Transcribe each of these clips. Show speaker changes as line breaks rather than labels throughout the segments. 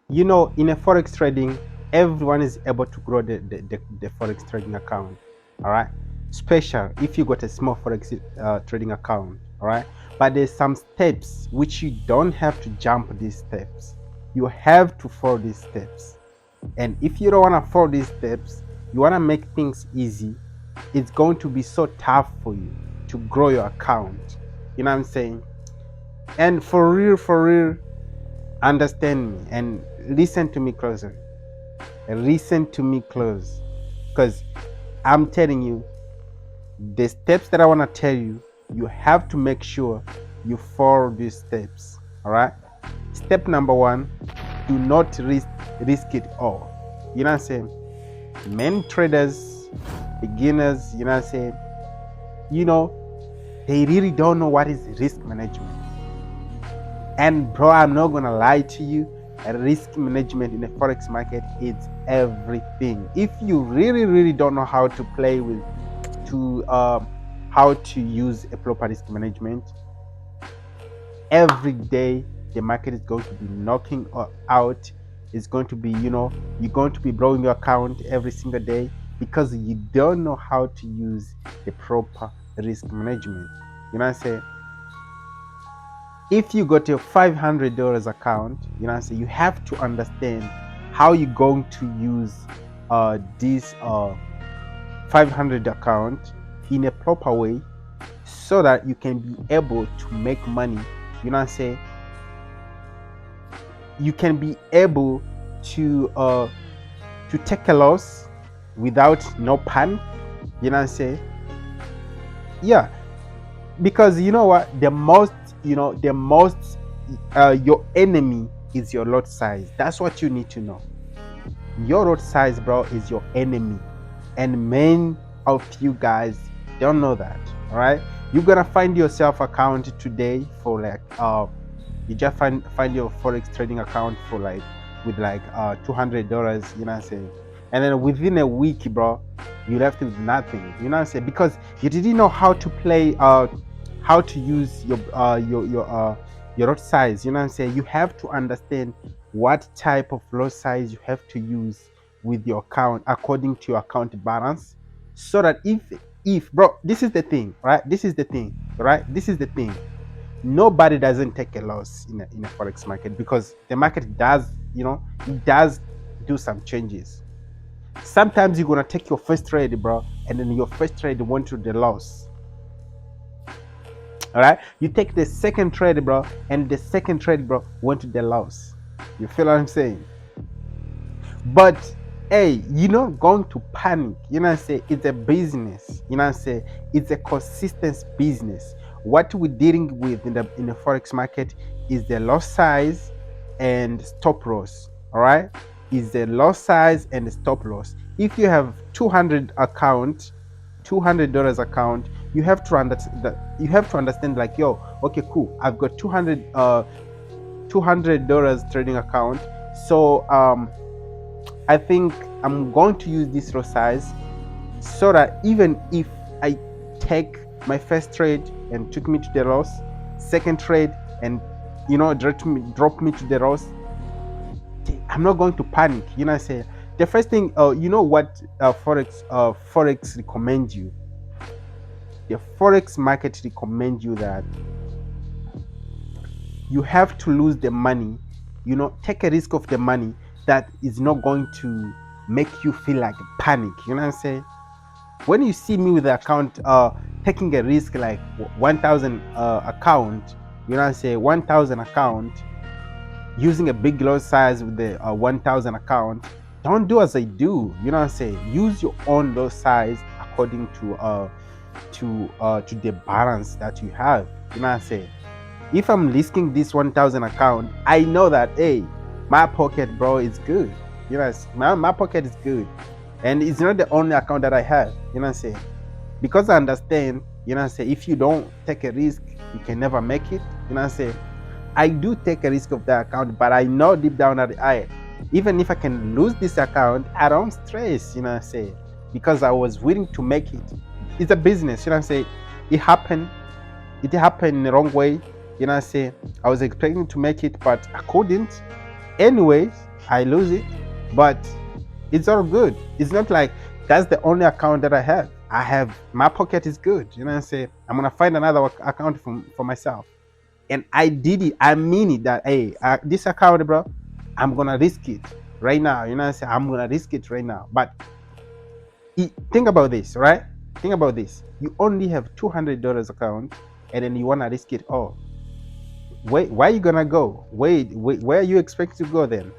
You know, in a forex trading, everyone is able to grow the forex trading account. All right, special if you got a small forex trading account. All right, but there's some steps which you don't have to jump these steps. You have to follow these steps. And if you don't want to follow these steps, you want to make things easy, it's going to be so tough for you to grow your account. You know what I'm saying? And for real, understand me and listen to me closer. Listen to me close. Because I'm telling you, the steps that I want to tell you, you have to make sure you follow these steps. All right? Step number one, do not risk it all. You know what I'm saying? Many traders, beginners, you know what I'm saying? You know, they really don't know what is risk management. And bro, I'm not gonna lie to you, risk management in the forex market is everything. If you really don't know how to play with how to use a proper risk management, every day the market is going to be knocking out. It's going to be, you know, you're going to be blowing your account every single day because you don't know how to use the proper risk management. You know what I'm saying? If you got your $500 account, you know what I'm saying, you have to understand how you're going to use this 500 account in a proper way so that you can be able to make money. You know what I'm saying? You can be able to take a loss without no panic. You know what I'm saying? Yeah, because you know what, the most your enemy is your lot size. That's what you need to know. Your lot size, bro, is your enemy, and many of you guys don't know that. All right, you're gonna find yourself account today for like you just find your forex trading account for like with like $200. You know what I'm saying? And then within a week, bro, you left with nothing. You know what I'm saying? Because you didn't know how to play how to use your lot size. You know what I'm saying? You have to understand what type of lot size you have to use with your account according to your account balance, so that if bro, this is the thing, right? This is the thing, right? This is the thing. Nobody doesn't take a loss in a forex market, because the market does, you know, it does do some changes. Sometimes you're gonna take your first trade, bro, and then your first trade went to the loss. All right, you take the second trade, bro, and the second trade, bro, went to the loss. You feel what I'm saying? But hey, you're not going to panic. You know what I'm saying? It's a business. You know what I'm saying? It's a consistent business. What we're dealing with in the forex market is the loss size and stop loss. All right, is the loss size and the stop loss. If you have 200 account, $200 account, you have to understand that. You have to understand, like, yo, okay, cool, I've got $200 trading account. So I think I'm going to use this loss size, so that even if I take my first trade and took me to the loss, second trade and, you know, drop me to the loss, I'm not going to panic. You know what I'm saying? The first thing, you know what forex recommend you? The forex market recommend you that you have to lose the money, you know, take a risk of the money that is not going to make you feel like panic. You know what I'm saying? When you see me with the account taking a risk like 1,000 account, you know what I'm saying, 1,000 account, using a big lot size with the 1,000 account, don't do as I do. You know what I'm saying? Use your own lot size according to the balance that you have. You know what I'm saying? If I'm risking this 1,000 account, I know that, hey, my pocket, bro, is good. You know, my pocket is good, and it's not the only account that I have. You know what I'm saying? Because I understand. You know what I'm saying? If you don't take a risk, you can never make it. You know what I'm saying? I do take a risk of that account, but I know deep down that even if I can lose this account, I don't stress. You know what I'm saying? Because I was willing to make it. It's a business. You know what I'm saying? It happened. It happened in the wrong way. You know what I'm saying? I was expecting to make it, but I couldn't. Anyways, I lose it, but it's all good. It's not like that's the only account that I have. My pocket is good. You know what I'm saying? I'm gonna find another account for myself. And I did it. I mean it that hey, this account, bro, I'm gonna risk it right now. You know what I'm saying? I'm gonna risk it right now. But think about this, right? Think about this. You only have $200 account, and then you wanna risk it all. Wait, where are you gonna go? Wait, where are you expecting to go then?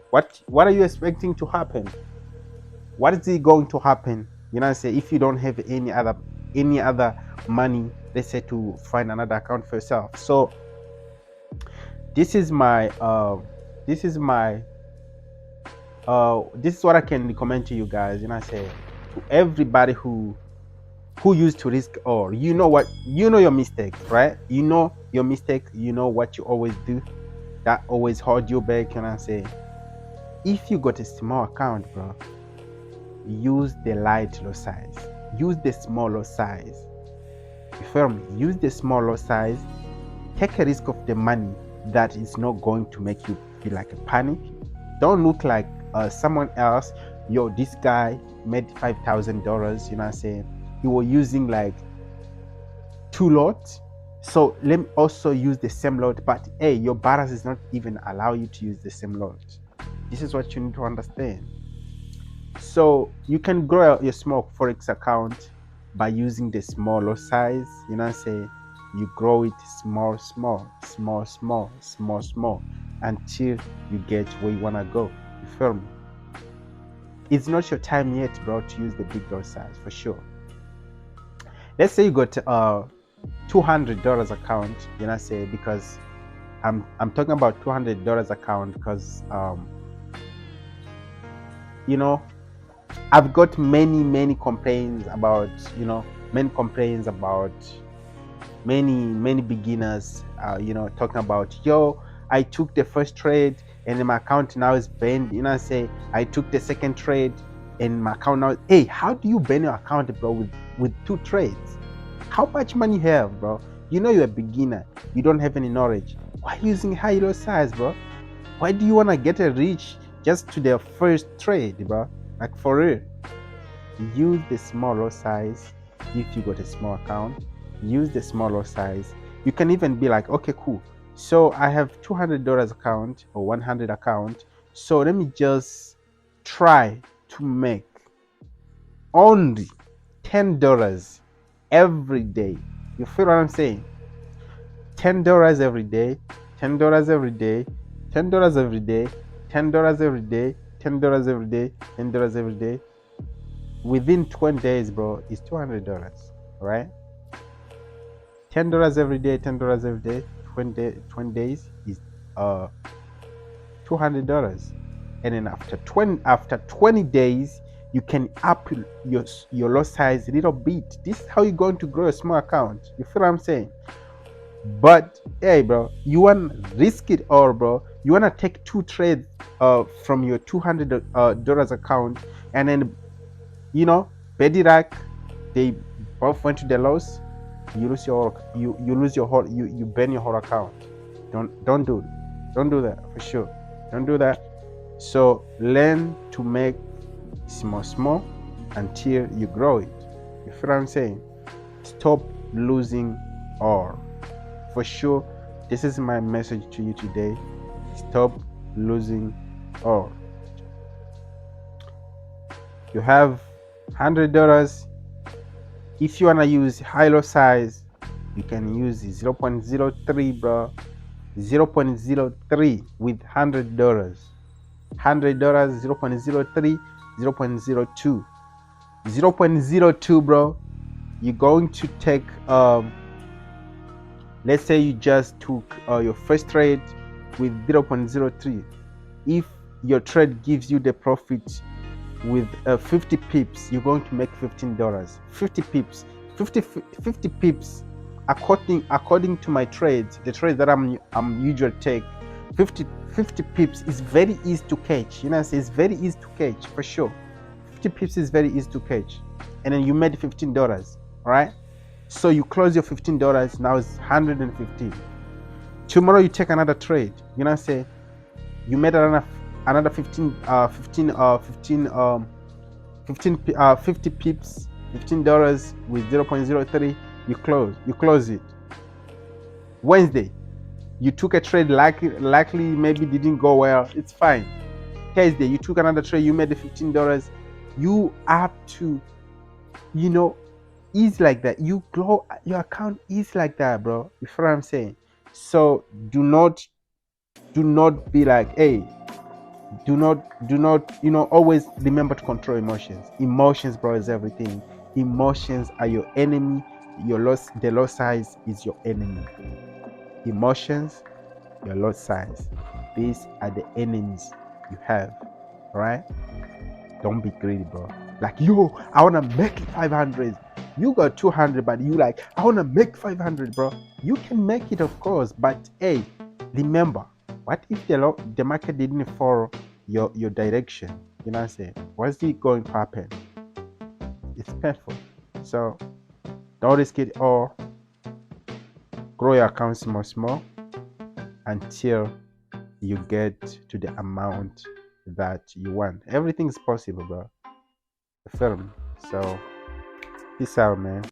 What are you expecting to happen? What is it going to happen? You know what I'm saying? If you don't have any other money, let's say, to find another account for yourself. So this is my this is what I can recommend to you guys. You know what I'm saying? To everybody who used to risk all. You know what, you know your mistakes, right? You know your mistake, you know what you always do that always hold you back. You know what I'm saying? If you got a small account, bro, use the light lot size, use the small lot size. You feel me? Use the small lot size. Take a risk of the money that is not going to make you feel like a panic. Don't look like someone else. Yo, this guy made $5,000. You know what I'm saying? He was using like 2 lots. So let me also use the same lot. But hey, your balance is not even allow you to use the same lot. This is what you need to understand. So you can grow your small Forex account by using the small lot size. You know what I'm saying? You grow it small until you get where you wanna go. You feel me? It's not your time yet, bro, to use the big lot size for sure. Let's say you got $200 account. You know what I'm saying? Because I'm talking about $200 account because you know, I've got many complaints about, you know, many beginners, you know, talking about, yo, I took the first trade and my account now is banned. You know what I'm saying? I took the second trade and my account now. Hey, how do you ban your account, bro, with 2 trades? How much money you have, bro? You know you're a beginner. You don't have any knowledge. Why using high lot size, bro? Why do you want to get rich just to the first trade, bro? Like, for real. Use the small lot size. If you got a small account, use the small lot size. You can even be like, okay, cool, so I have $200 account or 100 account, so let me just try to make only $10 every day. You feel what I'm saying? $10 every day, $10 every day, $10 every day, $10 every day, $10 every day, $10 every day. Within 20 days, bro, is $200, right? $10 every day, $10 every day, 20 days is $200. And then after 20 days, you can up your lot size a little bit. This is how you're going to grow a small account. You feel what I'm saying? But hey, bro, you want to risk it all, bro. You want to take 2 trades from your $200 account, and then, you know, Bedirak, they both went to the loss. You lose your whole, you burn your whole account. Don't do that for sure. Don't do that. So learn to make small until you grow it. You feel what I'm saying? Stop losing all. For sure, this is my message to you today. Stop losing all. You have $100. If you wanna use high lot size, you can use 0.03, bro. 0.03 with $100. $100, 0.03, 0.02. 0.02, bro. You're going to take let's say you just took your first trade with 0.03. If your trade gives you the profit with 50 pips, you're going to make $15. 50 pips, 50 pips. According to my trades, the trade that I'm usually take, 50 pips is very easy to catch. You know, it's very easy to catch for sure. 50 pips is very easy to catch, and then you made $15. All right. So you close your $15. Now it's $115. Tomorrow you take another trade. You know, say you made another another 50 pips, $15 with 0.03. You close it. Wednesday, you took a trade, likely maybe didn't go well, it's fine. Thursday, you took another trade, you made the $15. You have to, easy like that. You grow your account easy like that, bro. You feel what I'm saying? So do not be like, hey, do not, always remember to control emotions. Emotions, bro, is everything. Emotions are your enemy. The lot size is your enemy. Emotions, your lot size. These are the enemies you have. All right? Don't be greedy, bro. Like, yo, I wanna make 500. You got 200, but you like, I wanna make 500, bro. You can make it, of course, but hey, remember, what if the market didn't follow your direction? You know what I'm saying? What's it going to happen? It's painful. So don't risk it all. Grow your account small until you get to the amount that you want. Everything's possible, bro. You feel me? So peace out, man.